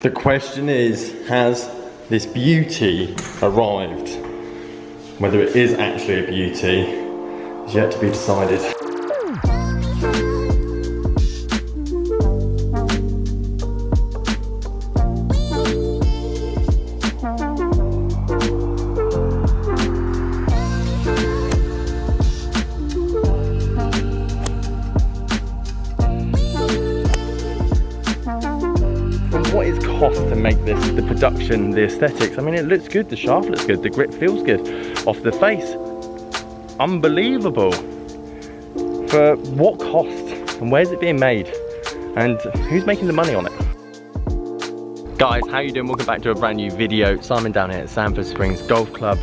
The question is, has this beauty arrived? Whether it is actually a beauty is yet to be decided. What is cost to make this, the production, the aesthetics? I mean, it looks good, the shaft looks good, the grip feels good off the face. Unbelievable. For what cost? And where's it being made? And who's making the money on it? Guys, how you doing? Welcome back to a brand new video. Simon down here at Sanford Springs Golf Club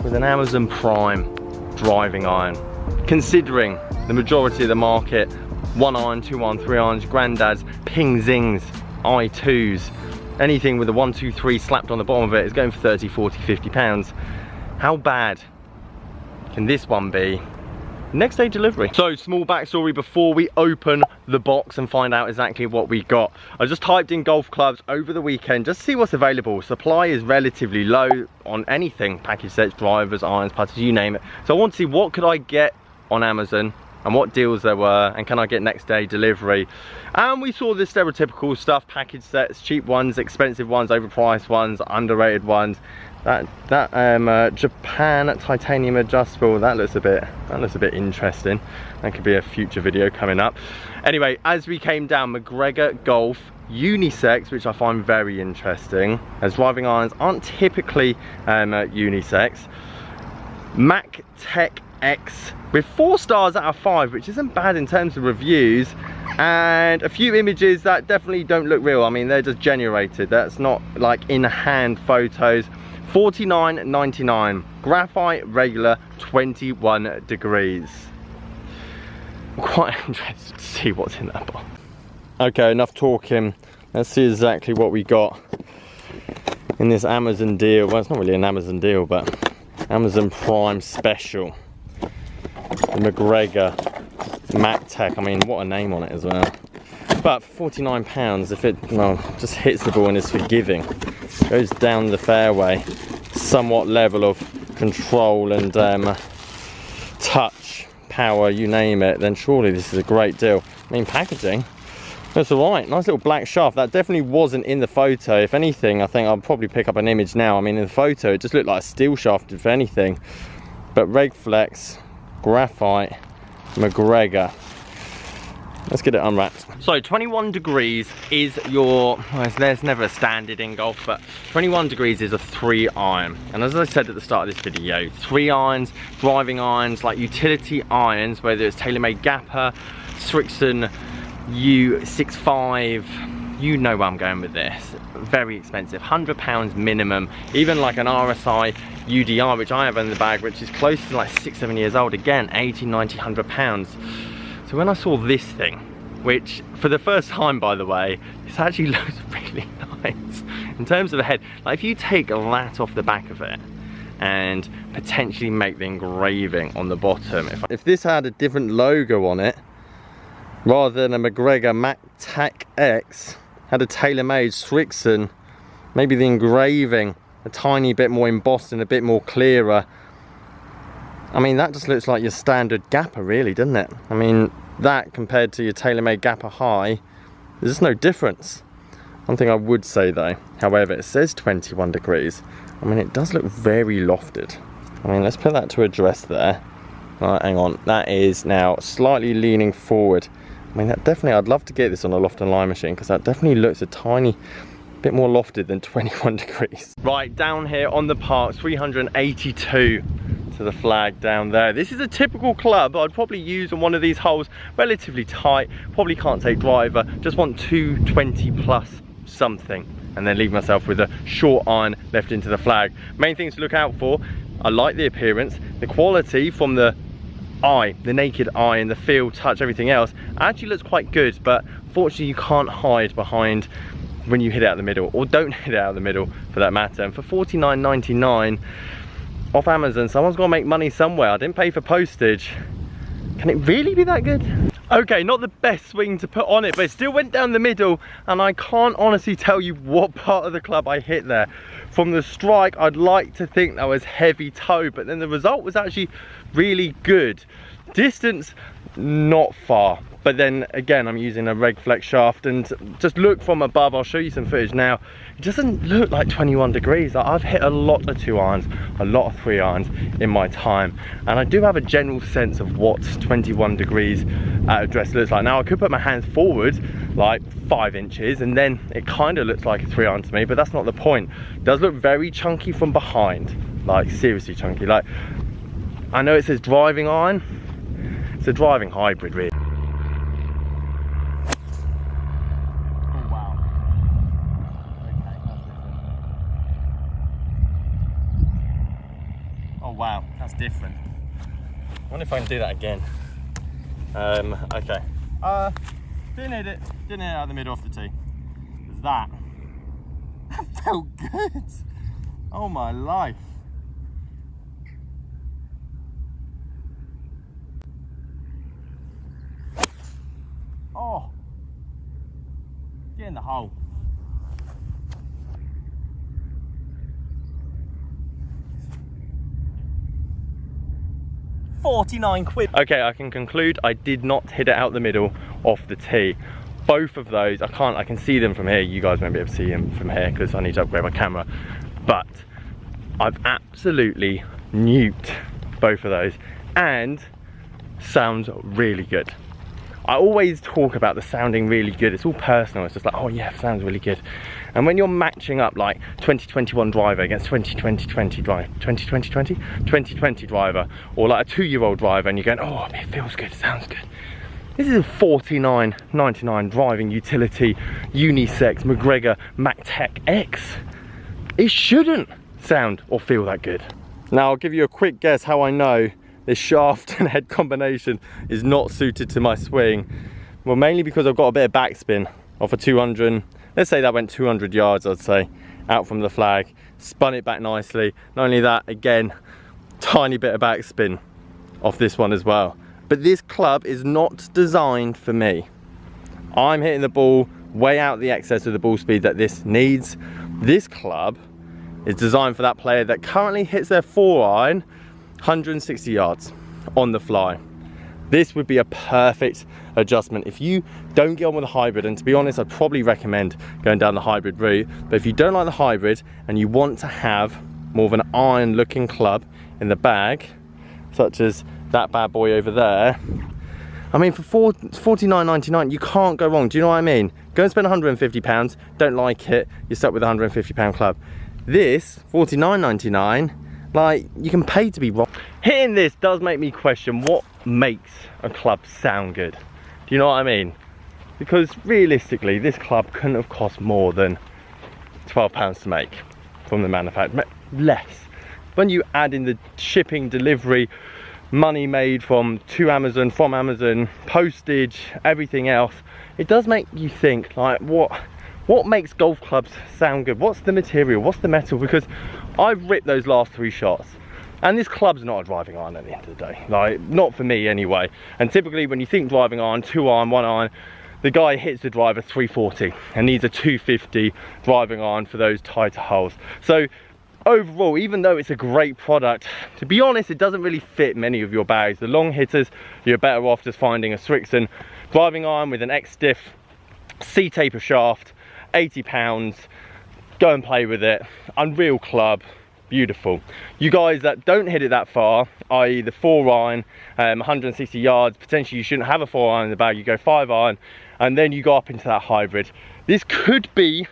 with an Amazon Prime driving iron. Considering the majority of the market, 1 iron, 2 iron, 3 irons, granddads, ping zings, I2s, anything with a 1, 2, 3 slapped on the bottom of it is going for 30, 40, 50 pounds. How bad can this one be? Next day delivery. So, small backstory before we open the box and find out exactly what we got. I just typed in golf clubs over the weekend just to see what's available. Supply is relatively low on anything, package sets, drivers, irons, putters, you name it. So I want to see what could I get on Amazon and what deals there were, and can I get next day delivery. And we saw the stereotypical stuff, package sets, cheap ones, expensive ones, overpriced ones, underrated ones. That Japan titanium adjustable, that looks a bit interesting. That could be a future video coming up. Anyway, as we came down, McGregor Golf unisex, which I find very interesting, as driving irons aren't typically unisex. Mac Tech X with 4 stars out of 5, which isn't bad in terms of reviews, and a few images that definitely don't look real. I mean, they're just generated, that's not like in-hand photos. $49.99, graphite regular, 21 degrees. I'm quite interested to see what's in that box. Okay, enough talking, let's see exactly what we got in this Amazon deal. Well, it's not really an Amazon deal, but Amazon Prime special. The McGregor Mac Tech, I mean, what a name on it as well. But £49, if it, well, just hits the ball and is forgiving, goes down the fairway, somewhat level of control and touch, power, you name it, then surely this is a great deal. I mean, packaging, that's alright, nice little black shaft. That definitely wasn't in the photo. If anything, I think I'll probably pick up an image now. I mean, in the photo, it just looked like a steel shaft, if anything. But Reg Flex, graphite, McGregor. Let's get it unwrapped. So 21 degrees is your, well, there's never a standard in golf, but 21 degrees is a 3 iron. And as I said at the start of this video, 3 irons, driving irons, like utility irons, whether it's TaylorMade Gapper, Srixon U65, you know where I'm going with this. Very expensive, £100 minimum. Even like an RSI UDR, which I have in the bag, which is close to like 6-7 years old, again 80, 90, £100. So when I saw this thing, which for the first time, by the way, this actually looks really nice in terms of the head. Like if you take that off the back of it and potentially make the engraving on the bottom, if this had a different logo on it rather than a McGregor Mac Tech X, had a TaylorMade Srixon, maybe the engraving a tiny bit more embossed and a bit more clearer. I mean, that just looks like your standard Gapper, really, doesn't it? I mean, that compared to your TaylorMade Gapper High, there's just no difference. One thing I would say though, however, it says 21 degrees. I mean, it does look very lofted. I mean, let's put that to address there. Right, hang on, that is now slightly leaning forward. I mean, that definitely, I'd love to get this on a loft and line machine, because that definitely looks a tiny bit more lofted than 21 degrees. Right, down here on the park, 382 to the flag down there. This is a typical club I'd probably use on one of these holes, relatively tight, probably can't take driver, just want 220 plus something, and then leave myself with a short iron left into the flag. Main things to look out for, I like the appearance, the quality from the eye, the naked eye, and the feel, touch, everything else actually looks quite good, but fortunately you can't hide behind when you hit it out the middle, or don't hit it out the middle for that matter. And for $49.99 off Amazon, someone's got to make money somewhere. I didn't pay for postage. Can it really be that good? Okay, not the best swing to put on it, but it still went down the middle, and I can't honestly tell you what part of the club I hit there. From the strike, I'd like to think that was heavy toe, but then the result was actually really good. Distance, not far. But then again, I'm using a reg flex shaft, and just look from above, I'll show you some footage now. It doesn't look like 21 degrees. I've hit a lot of 2 irons, a lot of 3 irons in my time. And I do have a general sense of what 21 degrees at address looks like. Now I could put my hands forward like 5 inches and then it kind of looks like a 3 iron to me, but that's not the point. It does look very chunky from behind, like seriously chunky. Like, I know it says driving iron, it's a driving hybrid really. Wow, that's different. I wonder if I can do that again. Okay. Didn't hit it out of the middle off the tee. There's that. That felt good. Oh my life. Oh. Get in the hole. 49 quid. Okay, I can conclude I did not hit it out the middle off the tee. Both of those, I can see them from here. You guys won't be able to see them from here because I need to upgrade my camera. But I've absolutely nuked both of those, and sounds really good. I always talk about the sounding really good. It's all personal. It's just like, oh yeah, sounds really good. And when you're matching up like 2021 driver against 2020 driver, or like a 2-year-old driver, and you're going, oh, it feels good, sounds good. This is a $49.99 driving utility unisex McGregor MacTech X. It shouldn't sound or feel that good. Now I'll give you a quick guess how I know this shaft and head combination is not suited to my swing. Well, mainly because I've got a bit of backspin off a 200, let's say that went 200 yards, I'd say, out from the flag, spun it back nicely. Not only that, again, tiny bit of backspin off this one as well. But this club is not designed for me. I'm hitting the ball way out the excess of the ball speed that this needs. This club is designed for that player that currently hits their 4 iron 160 yards on the fly. This would be a perfect adjustment if you don't get on with a hybrid, and to be honest, I'd probably recommend going down the hybrid route. But if you don't like the hybrid and you want to have more of an iron looking club in the bag, such as that bad boy over there, I mean, for $49.99 you can't go wrong. Do you know what I mean? Go and spend £150, don't like it, you're stuck with a £150 club. This $49.99, like, you can pay to be wrong. Hitting this does make me question what makes a club sound good. Do you know what I mean? Because realistically, this club couldn't have cost more than £12 to make from the manufacturer, less. When you add in the shipping, delivery, money made from Amazon, postage, everything else, it does make you think, like, what makes golf clubs sound good? What's the material? What's the metal? Because I've ripped those last 3 shots, and this club's not a driving iron at the end of the day. Like, not for me anyway. And typically when you think driving iron, 2 iron, 1 iron, the guy hits the driver 340 and needs a 250 driving iron for those tighter holes. So overall, even though it's a great product, to be honest, it doesn't really fit many of your bags. The long hitters, you're better off just finding a Srixon driving iron with an X-Stiff C-taper shaft, £80, go and play with it. Unreal club, beautiful. You guys that don't hit it that far, i.e. the 4 iron, 160 yards, potentially you shouldn't have a 4 iron in the bag, you go 5 iron, and then you go up into that hybrid. This could be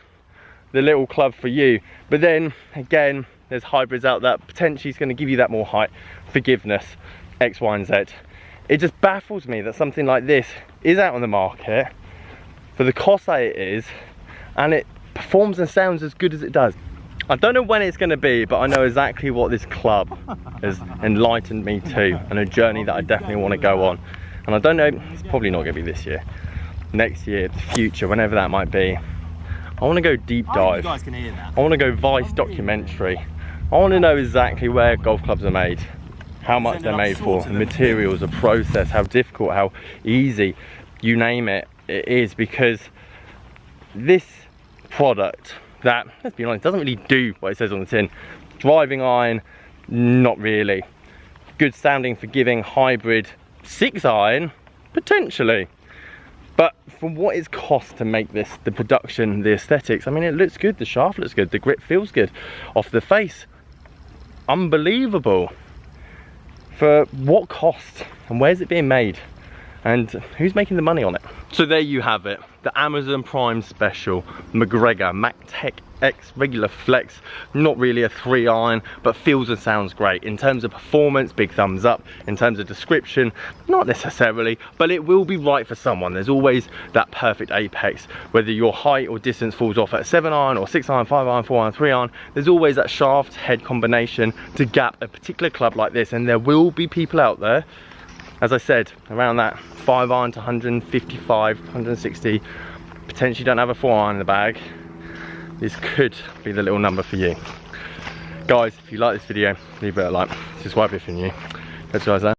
the little club for you, but then again, there's hybrids out that potentially is going to give you that more height, forgiveness, X, Y, and Z. It just baffles me that something like this is out on the market for the cost that it is, and it performs and sounds as good as it does. I don't know when it's going to be, but I know exactly what this club has enlightened me to, and a journey that I definitely want to go on. And I don't know, it's probably not going to be this year, next year, the future, whenever that might be. I want to go deep dive. You guys can hear that. I want to go Vice documentary. I want to know exactly where golf clubs are made. how much they're made for, the materials, the process, how difficult, how easy, you name it, it is. Because this product that, let's be honest, doesn't really do what it says on the tin. Driving iron, not really. Good sounding, forgiving, hybrid, 6 iron, potentially. But for what it's cost to make this, the production, the aesthetics, I mean, it looks good, the shaft looks good, the grip feels good off the face. Unbelievable. For what cost, and where's it being made, and who's making the money on it? So there you have it, the Amazon Prime Special McGregor MacTech X regular flex. Not really a 3 iron, but feels and sounds great. In terms of performance, big thumbs up. In terms of description, not necessarily, but it will be right for someone. There's always that perfect apex, whether your height or distance falls off at 7 iron or 6 iron, 5 iron, 4 iron, 3 iron. There's always that shaft head combination to gap a particular club like this, and there will be people out there, as I said, around that 5 iron to 155, 160, potentially don't have a 4 iron in the bag. This could be the little number for you. Guys, if you like this video, leave it a like, subscribe if you're new. Catch you guys later.